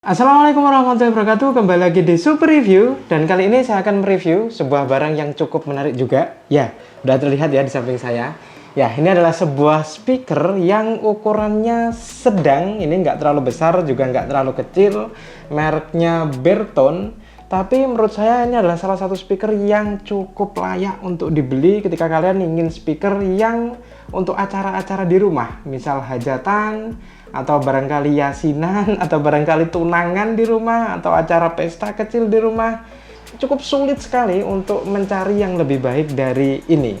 Assalamualaikum warahmatullahi wabarakatuh. Kembali lagi di Super Review. Dan kali ini saya akan mereview sebuah barang yang cukup menarik juga. Ya, udah terlihat ya di samping saya. Ya, ini adalah sebuah speaker yang ukurannya sedang. Ini nggak terlalu besar, juga nggak terlalu kecil. Mereknya Bertone. Tapi menurut saya ini adalah salah satu speaker yang cukup layak untuk dibeli ketika kalian ingin speaker yang untuk acara-acara di rumah. Misal hajatan, atau barangkali yasinan, atau barangkali tunangan di rumah, atau acara pesta kecil di rumah. Cukup sulit sekali untuk mencari yang lebih baik dari ini.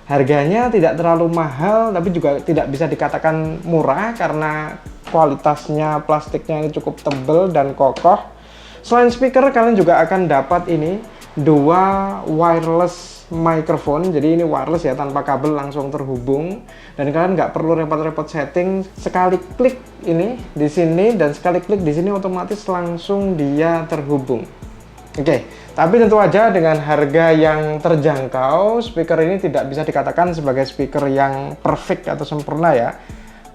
Harganya tidak terlalu mahal, tapi juga tidak bisa dikatakan murah karena kualitasnya plastiknya ini cukup tebal dan kokoh. Selain speaker, kalian juga akan dapat ini dua wireless microphone. Jadi ini wireless ya, tanpa kabel, langsung terhubung. Dan kalian nggak perlu repot-repot setting. Sekali klik ini di sini dan sekali klik di sini otomatis langsung dia terhubung. Oke, tapi tentu aja dengan harga yang terjangkau, speaker ini tidak bisa dikatakan sebagai speaker yang perfect atau sempurna ya.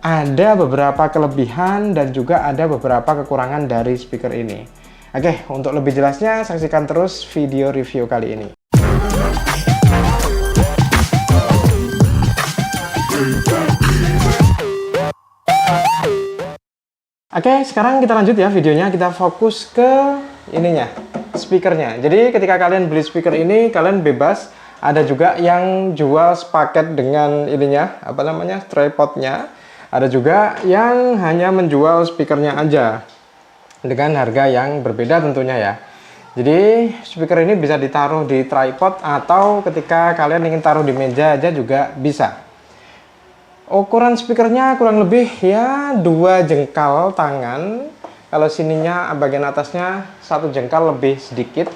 Ada beberapa kelebihan dan juga ada beberapa kekurangan dari speaker ini. Oke, untuk lebih jelasnya saksikan terus video review kali ini. Oke, sekarang kita lanjut ya videonya. Kita fokus ke ininya, speakernya. Jadi ketika kalian beli speaker ini, kalian bebas. Ada juga yang jual sepaket dengan ininya, apa namanya, tripodnya. Ada juga yang hanya menjual speakernya aja dengan harga yang berbeda tentunya ya. Jadi speaker ini bisa ditaruh di tripod atau ketika kalian ingin taruh di meja aja juga bisa. Ukuran speakernya kurang lebih ya 2 jengkal tangan. Kalau sininya bagian atasnya 1 jengkal lebih sedikit.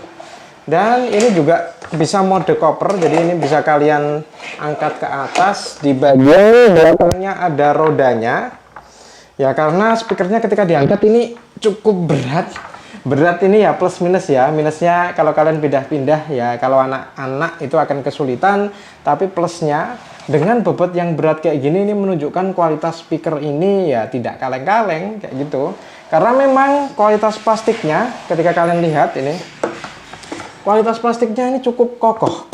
Dan ini juga bisa mode koper, jadi ini bisa kalian angkat ke atas. Di bagian belakangnya ada rodanya. Ya, karena speakernya ketika diangkat ini cukup berat ini ya, plus minus ya. Minusnya kalau kalian pindah-pindah ya, kalau anak-anak itu akan kesulitan. Tapi plusnya dengan bobot yang berat kayak gini, ini menunjukkan kualitas speaker ini ya tidak kaleng-kaleng kayak gitu. Karena memang kualitas plastiknya ketika kalian lihat ini, kualitas plastiknya ini cukup kokoh.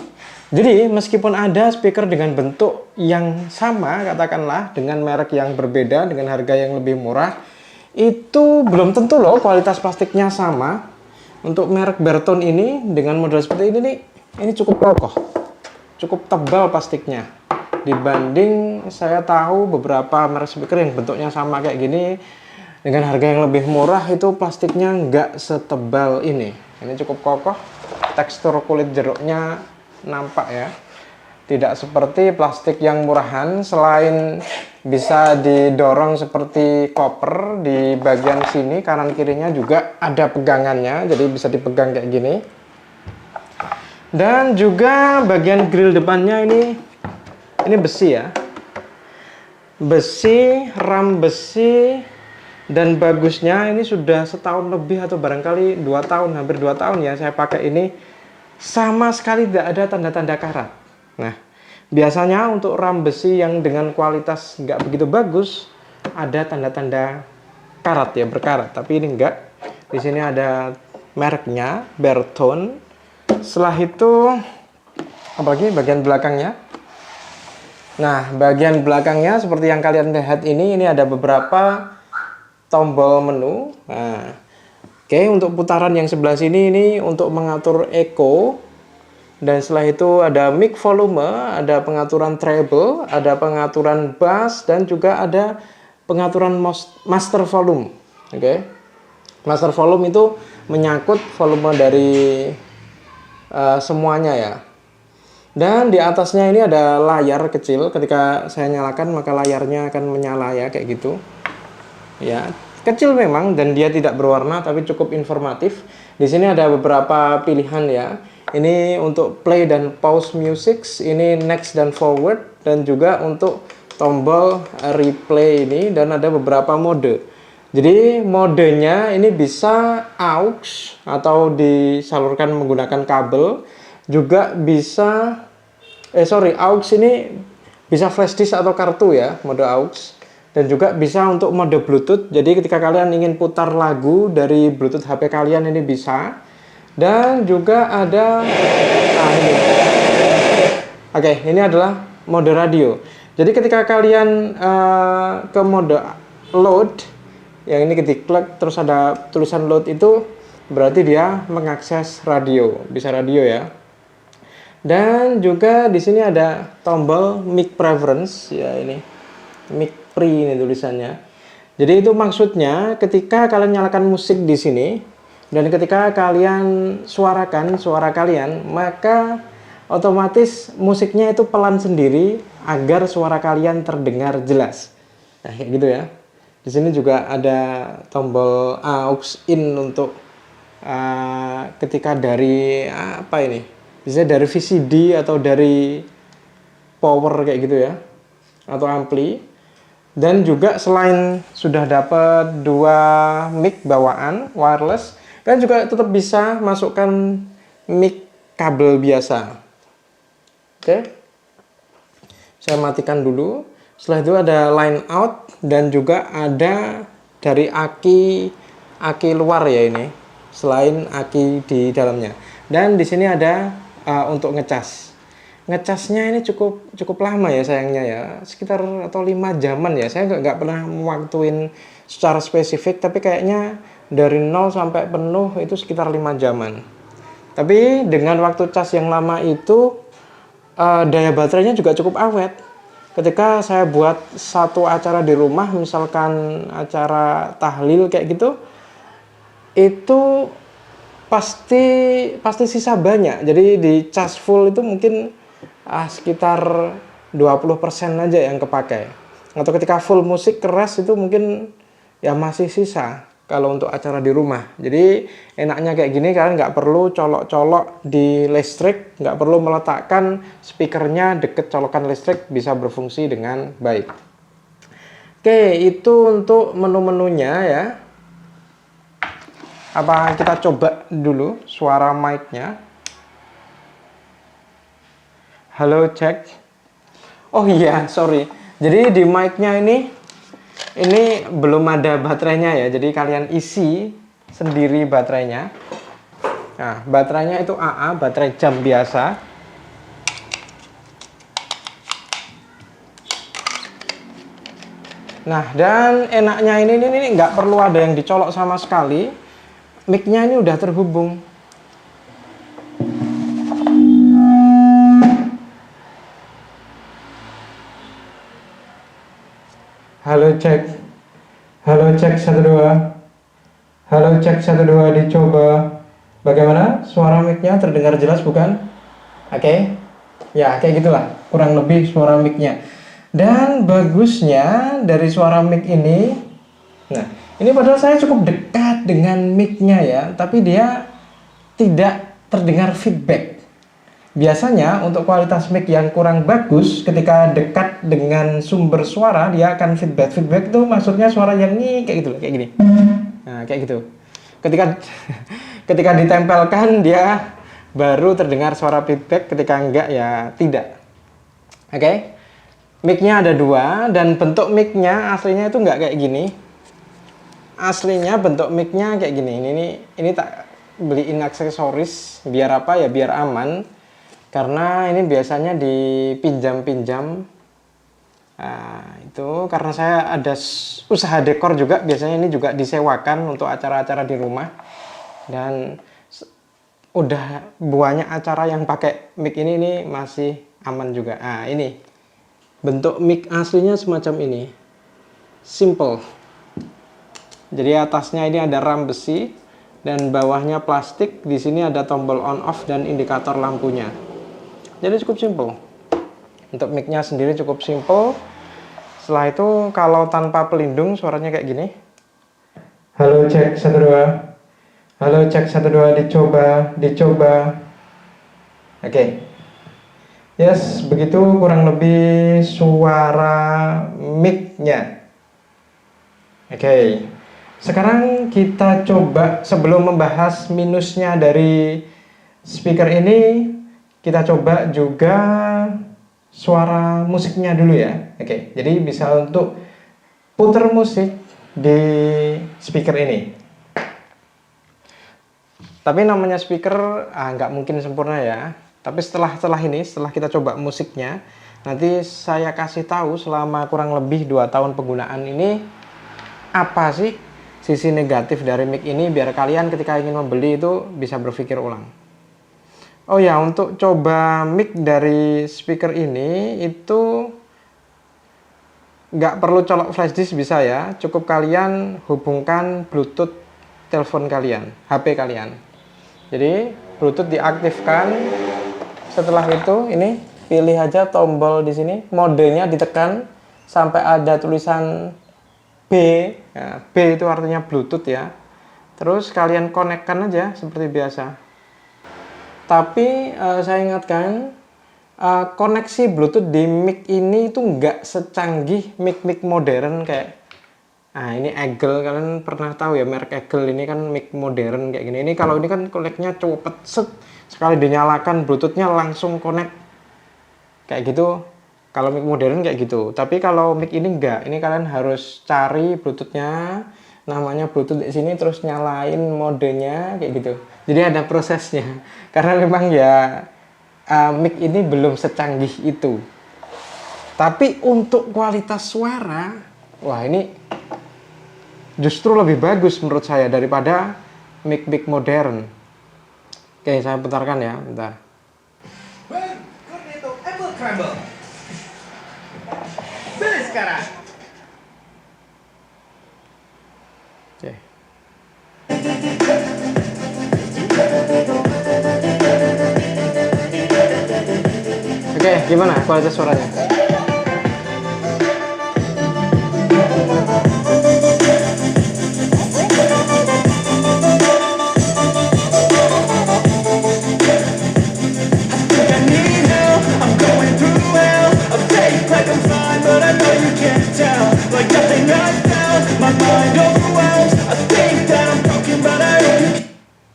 Jadi meskipun ada speaker dengan bentuk yang sama, katakanlah dengan merek yang berbeda, dengan harga yang lebih murah, itu belum tentu loh kualitas plastiknya sama. Untuk merek Bertone ini dengan model seperti ini nih, ini cukup kokoh, cukup tebal plastiknya. Dibanding saya tahu beberapa merek speaker yang bentuknya sama kayak gini, dengan harga yang lebih murah itu plastiknya nggak setebal ini. Ini cukup kokoh, tekstur kulit jeruknya nampak ya, tidak seperti plastik yang murahan. Selain bisa didorong seperti koper, di bagian sini kanan kirinya juga ada pegangannya, jadi bisa dipegang kayak gini. Dan juga bagian grill depannya ini besi ya, besi, ram besi. Dan bagusnya ini sudah setahun lebih atau barangkali 2 tahun, hampir 2 tahun ya saya pakai ini. Sama sekali tidak ada tanda-tanda karat. Nah, biasanya untuk ram besi yang dengan kualitas nggak begitu bagus, ada tanda-tanda karat ya, berkarat. Tapi ini enggak. Di sini ada mereknya, Bertone. Setelah itu, apalagi bagian belakangnya. Nah, bagian belakangnya seperti yang kalian lihat ini ada beberapa tombol menu. Nah, oke, untuk putaran yang sebelah sini ini untuk mengatur echo. Dan setelah itu ada mic volume, ada pengaturan treble, ada pengaturan bass, dan juga ada pengaturan master volume. Oke. Master volume itu menyangkut volume dari semuanya ya. Dan di atasnya ini ada layar kecil. Ketika saya nyalakan maka layarnya akan menyala ya, kayak gitu. Ya, kecil memang dan dia tidak berwarna tapi cukup informatif. Di sini ada beberapa pilihan ya. Ini untuk play dan pause music, ini next dan forward, dan juga untuk tombol replay ini, dan ada beberapa mode. Jadi modenya ini bisa aux atau disalurkan menggunakan kabel, juga bisa aux ini bisa flash disk atau kartu ya, mode aux. dan juga bisa untuk mode Bluetooth. Jadi ketika kalian ingin putar lagu dari Bluetooth HP kalian ini bisa. Dan juga ada ini. Oke, ini adalah mode radio. Jadi ketika kalian ke mode load, yang ini ketik klik terus ada tulisan load, itu berarti dia mengakses radio, bisa radio ya. Dan juga di sini ada tombol mic preference ya, ini mic pre ini tulisannya. Jadi itu maksudnya ketika kalian nyalakan musik di sini dan ketika kalian suarakan suara kalian, maka otomatis musiknya itu pelan sendiri agar suara kalian terdengar jelas. Nah, kayak gitu ya. Di sini juga ada tombol aux in untuk ketika dari apa ini? Bisa dari VCD atau dari power kayak gitu ya. Atau ampli. Dan juga selain sudah dapat 2 mic bawaan wireless, kalian juga tetap bisa masukkan mic kabel biasa. Oke. Saya matikan dulu. Setelah itu ada line out dan juga ada dari aki luar ya ini. Selain aki di dalamnya. Dan di sini ada untuk ngecas. Ngecasnya ini cukup lama ya sayangnya ya, sekitar atau 5 jaman ya. Saya nggak pernah waktuin secara spesifik, tapi kayaknya dari 0 sampai penuh itu sekitar 5 jaman. Tapi dengan waktu cas yang lama itu daya baterainya juga cukup awet. Ketika saya buat satu acara di rumah, misalkan acara tahlil kayak gitu, itu pasti sisa banyak. Jadi di cas full itu mungkin sekitar 20% aja yang kepakai. Atau ketika full musik keras itu mungkin ya masih sisa kalau untuk acara di rumah. Jadi enaknya kayak gini, kalian nggak perlu colok-colok di listrik, nggak perlu meletakkan speakernya deket colokan listrik, bisa berfungsi dengan baik. Oke, itu untuk menu-menunya ya. Apa kita coba dulu suara mic-nya. Halo, cek. Oh iya, sorry. Jadi di mic-nya ini belum ada baterainya ya. Jadi kalian isi sendiri baterainya. Nah, baterainya itu AA, baterai jam biasa. Nah, dan enaknya ini nggak perlu ada yang dicolok sama sekali. Mic-nya ini udah terhubung. Halo cek. Halo cek 12. Halo cek 12, dicoba. Bagaimana? Suara mic-nya terdengar jelas bukan? Oke. Ya, kayak gitulah. Kurang lebih suara mic-nya. Dan bagusnya dari suara mic ini, nah, ini padahal saya cukup dekat dengan mic-nya ya, tapi dia tidak terdengar feedback. Biasanya untuk kualitas mic yang kurang bagus, ketika dekat dengan sumber suara dia akan feedback. Feedback itu maksudnya suara yang nih kayak gitu, kayak gini. Nah, kayak gitu. Ketika ditempelkan dia baru terdengar suara feedback, ketika enggak ya tidak. Oke. Mic-nya ada 2 dan bentuk mic-nya aslinya itu enggak kayak gini. Aslinya bentuk mic-nya kayak gini. Ini tak beliin aksesoris biar apa ya, biar aman. Karena ini biasanya dipinjam-pinjam. Nah, itu karena saya ada usaha dekor juga, biasanya ini juga disewakan untuk acara-acara di rumah. Dan udah banyak acara yang pakai mic ini masih aman juga. Nah, ini bentuk mic aslinya semacam ini. Simple. Jadi atasnya ini ada ram besi dan bawahnya plastik. Di sini ada tombol on off dan indikator lampunya. Jadi cukup simple. Untuk mic-nya sendiri cukup simple. Setelah itu kalau tanpa pelindung suaranya kayak gini. Halo cek 12. Halo cek 12, dicoba. Oke. Yes, begitu kurang lebih suara mic-nya. Oke. Sekarang kita coba, sebelum membahas minusnya dari speaker ini, kita coba juga suara musiknya dulu ya. Oke, jadi bisa untuk puter musik di speaker ini. Tapi namanya speaker nggak mungkin sempurna ya. Tapi setelah kita coba musiknya, nanti saya kasih tahu selama kurang lebih 2 tahun penggunaan ini apa sih sisi negatif dari mic ini, biar kalian ketika ingin membeli itu bisa berpikir ulang. Oh ya, untuk coba mic dari speaker ini itu nggak perlu colok flash disk, bisa ya. Cukup kalian hubungkan Bluetooth telepon kalian, HP kalian. Jadi Bluetooth diaktifkan. Setelah itu ini pilih aja tombol di sini, modenya ditekan sampai ada tulisan B. Ya, B itu artinya Bluetooth ya. Terus kalian konekkan aja seperti biasa. Tapi saya ingatkan, koneksi Bluetooth di mic ini itu nggak secanggih mic modern kayak ini Eagle. Kalian pernah tahu ya merek Eagle ini kan mic modern kayak gini. Ini kalau ini kan koneknya cepet set, sekali dinyalakan Bluetoothnya langsung connect kayak gitu. Kalau mic modern kayak gitu. Tapi kalau mic ini enggak. Ini kalian harus cari Bluetoothnya, namanya Bluetooth di sini, terus nyalain modenya kayak gitu. Jadi ada prosesnya. Karena memang ya mic ini belum secanggih itu. Tapi untuk kualitas suara, wah ini justru lebih bagus menurut saya daripada mic modern. Oke, saya putarkan ya, bentar. Apple Crumble. Beli sekarang. Oke. Oke, gimana kualitas suaranya?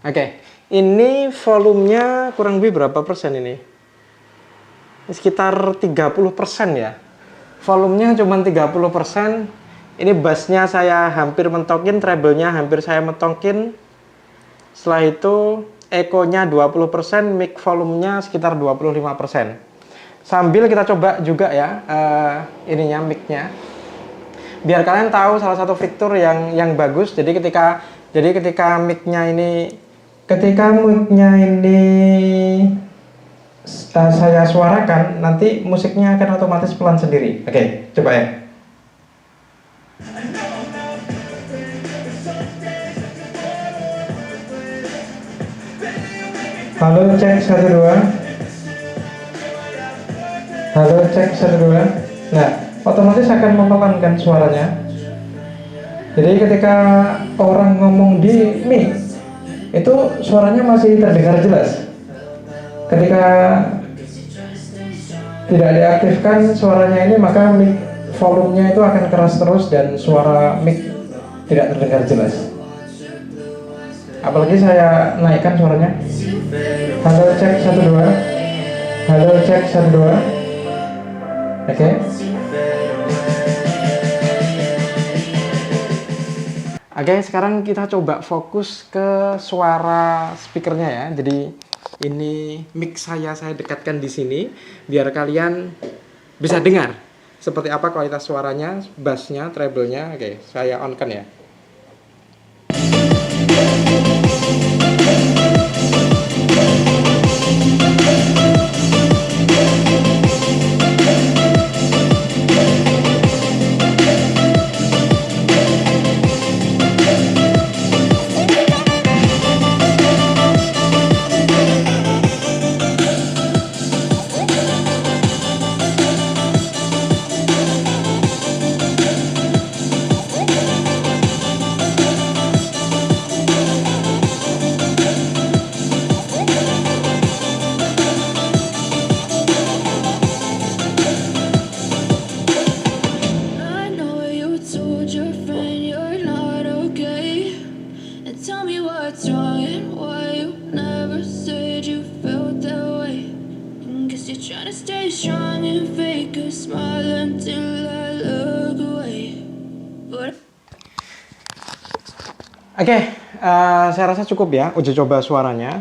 Oke, ini volumenya kurang lebih berapa persen ini? Sekitar 30% ya. Volumenya cuma 30%. Ini bassnya saya hampir mentokin, treble-nya hampir saya mentokin. Setelah itu echo-nya 20%, mic volumenya sekitar 25%. Sambil kita coba juga ya ininya mic-nya. Biar kalian tahu salah satu fitur yang bagus. Jadi ketika mic-nya ini saya suarakan, nanti musiknya akan otomatis pelan sendiri. Oke, coba ya. Halo, cek 1 2. Halo, cek 1 2. Nah, otomatis akan memelankan suaranya. Jadi ketika orang ngomong di mic, itu suaranya masih terdengar jelas. Ketika tidak diaktifkan suaranya ini, maka mic volumenya itu akan keras terus dan suara mic tidak terdengar jelas. Apalagi saya naikkan suaranya. Halo, cek 1 2. Halo, cek 1 2. Oke. Oke, sekarang kita coba fokus ke suara speakernya ya. Jadi ini mic saya dekatkan di sini biar kalian bisa dengar seperti apa kualitas suaranya, bassnya, treble-nya. Oke, saya on kan ya. Trying to stay strong and fake a smile until I look away. Oke, saya rasa cukup ya uji coba suaranya.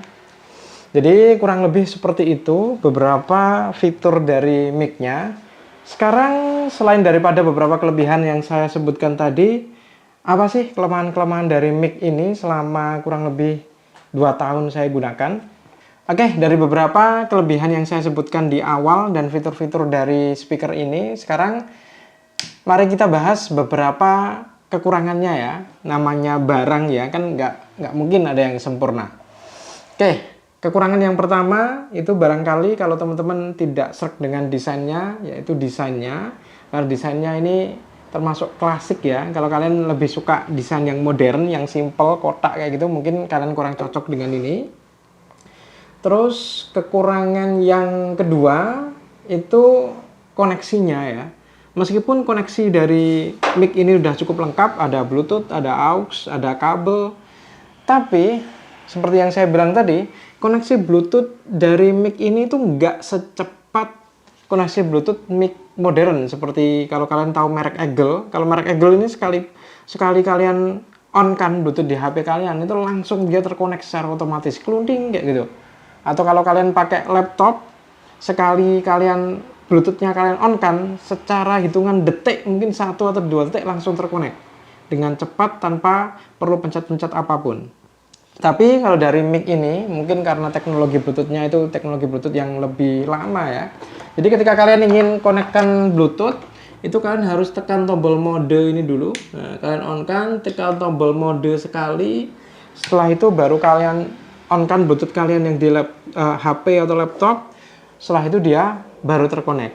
Jadi kurang lebih seperti itu beberapa fitur dari mic-nya. Sekarang selain daripada beberapa kelebihan yang saya sebutkan tadi, apa sih kelemahan-kelemahan dari mic ini selama kurang lebih 2 tahun saya gunakan? Oke, dari beberapa kelebihan yang saya sebutkan di awal dan fitur-fitur dari speaker ini, sekarang mari kita bahas beberapa kekurangannya ya. Namanya barang ya, kan nggak mungkin ada yang sempurna. Oke, kekurangan yang pertama itu barangkali kalau teman-teman tidak sreg dengan desainnya, yaitu desainnya. Karena desainnya ini termasuk klasik ya. Kalau kalian lebih suka desain yang modern, yang simple, kotak kayak gitu, mungkin kalian kurang cocok dengan ini. Terus kekurangan yang kedua itu koneksinya ya. Meskipun koneksi dari mic ini udah cukup lengkap, ada Bluetooth, ada AUX, ada kabel, tapi seperti yang saya bilang tadi, koneksi Bluetooth dari mic ini tuh nggak secepat koneksi Bluetooth mic modern. Seperti kalau kalian tahu merek Eagle, kalau merek Eagle ini sekali kalian on kan Bluetooth di HP kalian, itu langsung dia terkonek secara otomatis, kelunting kayak gitu. Atau kalau kalian pakai laptop, sekali kalian Bluetooth-nya kalian on kan, secara hitungan detik, mungkin 1 atau 2 detik langsung terkonek dengan cepat tanpa perlu pencet-pencet apapun. Tapi kalau dari mic ini, mungkin karena teknologi Bluetooth-nya itu teknologi Bluetooth yang lebih lama ya. Jadi ketika kalian ingin konekkan Bluetooth, itu kalian harus tekan tombol mode ini dulu. Nah, kalian on kan, tekan tombol mode sekali. Setelah itu baru kalian on kan Bluetooth kalian yang di HP atau laptop. Setelah itu dia baru terkonek.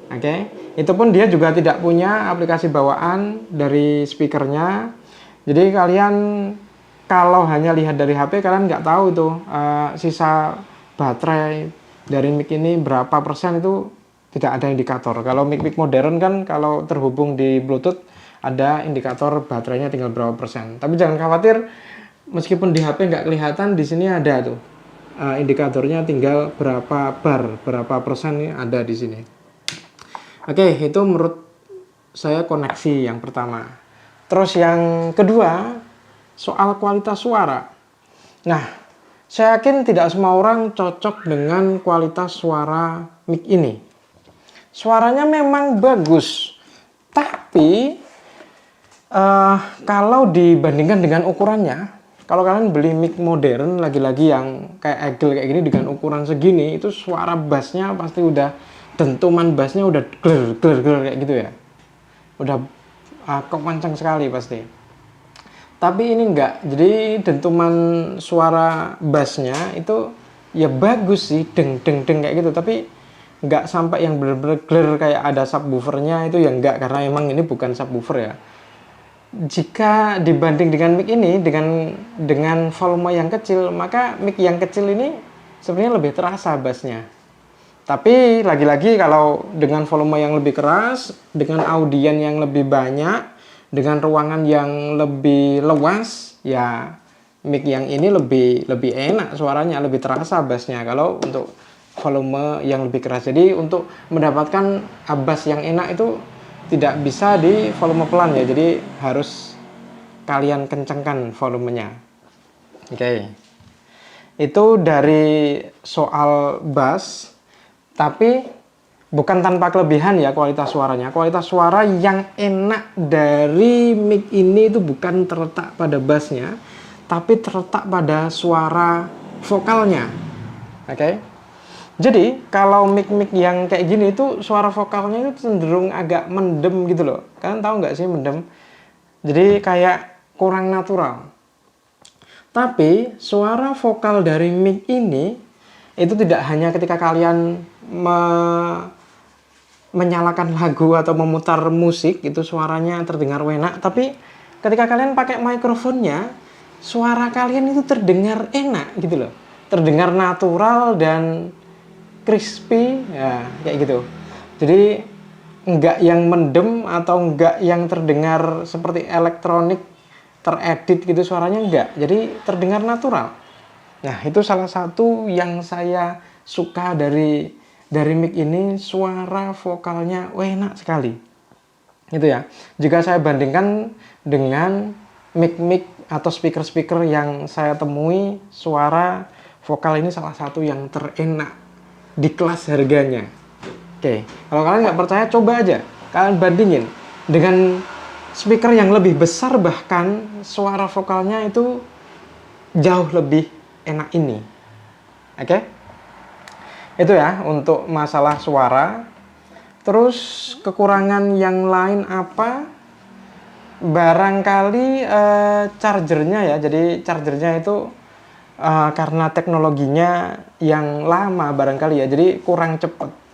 Oke, itu pun dia juga tidak punya aplikasi bawaan dari speakernya. Jadi kalian kalau hanya lihat dari HP, kalian nggak tahu itu sisa baterai dari mic ini berapa persen, itu tidak ada indikator. Kalau mic-mic modern kan kalau terhubung di Bluetooth ada indikator baterainya tinggal berapa persen. Tapi jangan khawatir, meskipun di HP nggak kelihatan, di sini ada tuh indikatornya tinggal berapa bar, berapa persen ada di sini. Oke, itu menurut saya koneksi yang pertama. Terus yang kedua, soal kualitas suara. Nah, saya yakin tidak semua orang cocok dengan kualitas suara mic ini. Suaranya memang bagus, tapi kalau dibandingkan dengan ukurannya, kalau kalian beli mic modern, lagi-lagi yang kayak Eagle kayak gini dengan ukuran segini, itu suara bassnya pasti udah, dentuman bassnya udah gler kayak gitu ya. Udah kencang sekali pasti. Tapi ini enggak, jadi dentuman suara bassnya itu ya bagus sih, deng kayak gitu, tapi enggak sampai yang bener-bener gler kayak ada subwoofernya, itu ya enggak, karena emang ini bukan subwoofer ya. Jika dibanding dengan mic ini dengan volume yang kecil, maka mic yang kecil ini sebenarnya lebih terasa bassnya. Tapi lagi-lagi kalau dengan volume yang lebih keras, dengan audien yang lebih banyak, dengan ruangan yang lebih luas, ya mic yang ini lebih enak suaranya, lebih terasa bassnya kalau untuk volume yang lebih keras. Jadi untuk mendapatkan bass yang enak itu tidak bisa di volume pelan ya, jadi harus kalian kencangkan volumenya. Oke. Itu dari soal bass, tapi bukan tanpa kelebihan ya kualitas suaranya. Kualitas suara yang enak dari mic ini itu bukan terletak pada bassnya, tapi terletak pada suara vokalnya. Oke. Jadi kalau mic-mic yang kayak gini itu suara vokalnya itu cenderung agak mendem gitu loh. Kalian tahu nggak sih mendem? Jadi kayak kurang natural. Tapi suara vokal dari mic ini itu tidak hanya ketika kalian menyalakan lagu atau memutar musik itu suaranya terdengar enak, tapi ketika kalian pakai mikrofonnya, suara kalian itu terdengar enak gitu loh. Terdengar natural dan crispy ya, kayak gitu. Jadi enggak yang mendem atau enggak yang terdengar seperti elektronik teredit gitu suaranya, enggak. Jadi terdengar natural. Nah, itu salah satu yang saya suka dari mic ini, suara vokalnya enak sekali. Itu ya. Jika saya bandingkan dengan mic-mic atau speaker-speaker yang saya temui, suara vokal ini salah satu yang terenak di kelas harganya. Oke, kalau kalian nggak percaya, coba aja kalian bandingin dengan speaker yang lebih besar, bahkan suara vokalnya itu jauh lebih enak ini. Oke, itu ya untuk masalah suara. Terus kekurangan yang lain apa? Barangkali chargernya ya. Jadi chargernya itu karena teknologinya yang lama barangkali ya, jadi kurang cepat.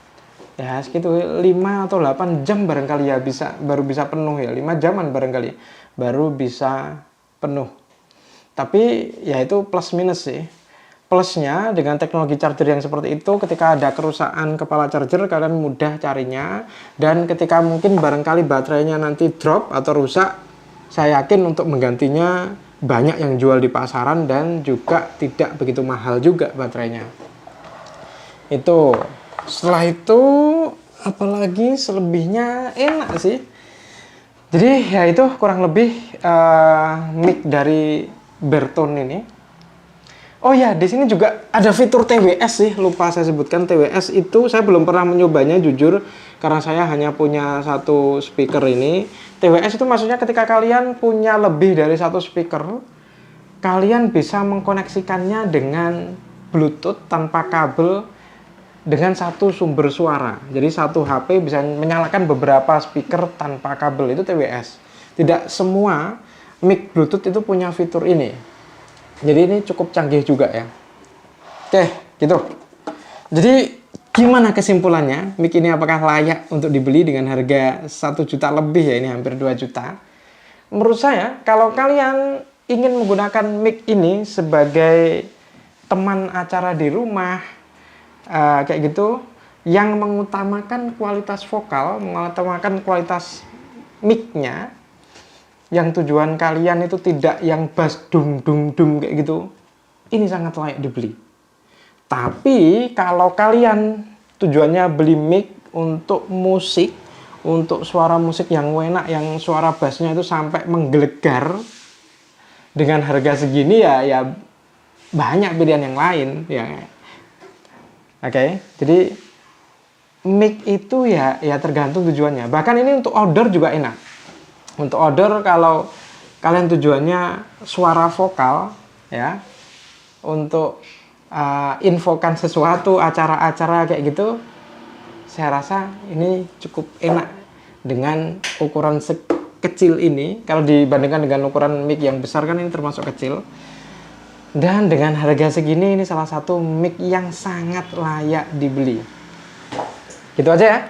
Ya segitu 5 atau 8 jam barangkali ya baru bisa penuh ya. 5 jaman barangkali baru bisa penuh. Tapi ya itu plus minus sih. Plusnya dengan teknologi charger yang seperti itu, ketika ada kerusakan kepala charger kalian mudah carinya, dan ketika mungkin barangkali baterainya nanti drop atau rusak, saya yakin untuk menggantinya banyak yang jual di pasaran dan juga tidak begitu mahal juga baterainya. Itu. Setelah itu apalagi selebihnya enak sih. Jadi ya itu kurang lebih mic dari Bertone ini. Oh ya, di sini juga ada fitur TWS sih, lupa saya sebutkan. TWS itu saya belum pernah menyobanya jujur, karena saya hanya punya satu speaker ini. TWS itu maksudnya ketika kalian punya lebih dari satu speaker, kalian bisa mengkoneksikannya dengan Bluetooth tanpa kabel dengan satu sumber suara. Jadi satu HP bisa menyalakan beberapa speaker tanpa kabel, itu TWS. Tidak semua mic Bluetooth itu punya fitur ini. Jadi ini cukup canggih juga ya. Oke, gitu. Jadi gimana kesimpulannya? Mic ini apakah layak untuk dibeli dengan harga 1 juta lebih ya, ini hampir 2 juta. Menurut saya, kalau kalian ingin menggunakan mic ini sebagai teman acara di rumah, kayak gitu, yang mengutamakan kualitas vokal, mengutamakan kualitas mic-nya, yang tujuan kalian itu tidak yang bass dung dung dung kayak gitu, ini sangat layak dibeli. Tapi kalau kalian tujuannya beli mic untuk musik, untuk suara musik yang enak, yang suara bassnya itu sampai menggelegar, dengan harga segini ya banyak pilihan yang lain ya. Oke, jadi mic itu ya tergantung tujuannya. Bahkan ini untuk outdoor juga enak. Untuk outdoor kalau kalian tujuannya suara vokal ya, untuk infokan sesuatu, acara-acara kayak gitu, saya rasa ini cukup enak dengan ukuran kecil ini. Kalau dibandingkan dengan ukuran mic yang besar kan ini termasuk kecil. Dan dengan harga segini, ini salah satu mic yang sangat layak dibeli. Gitu aja ya,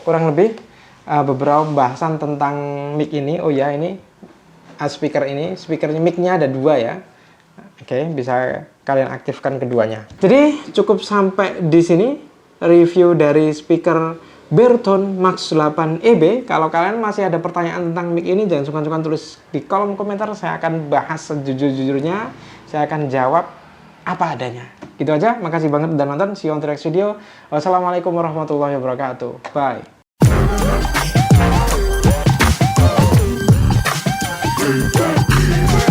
kurang lebih beberapa pembahasan tentang mic ini. Oh ya, ini speakernya, mic-nya ada 2 ya. Oke, bisa kalian aktifkan keduanya. Jadi cukup sampai di sini review dari speaker Bertone Max 8 EB. Kalau kalian masih ada pertanyaan tentang mic ini, jangan sungkan-sungkan tulis di kolom komentar. Saya akan bahas sejujur-jujurnya. Saya akan jawab apa adanya. Gitu aja. Makasih banget udah nonton. See you on the next video. Wassalamualaikum warahmatullahi wabarakatuh. Bye. Hey,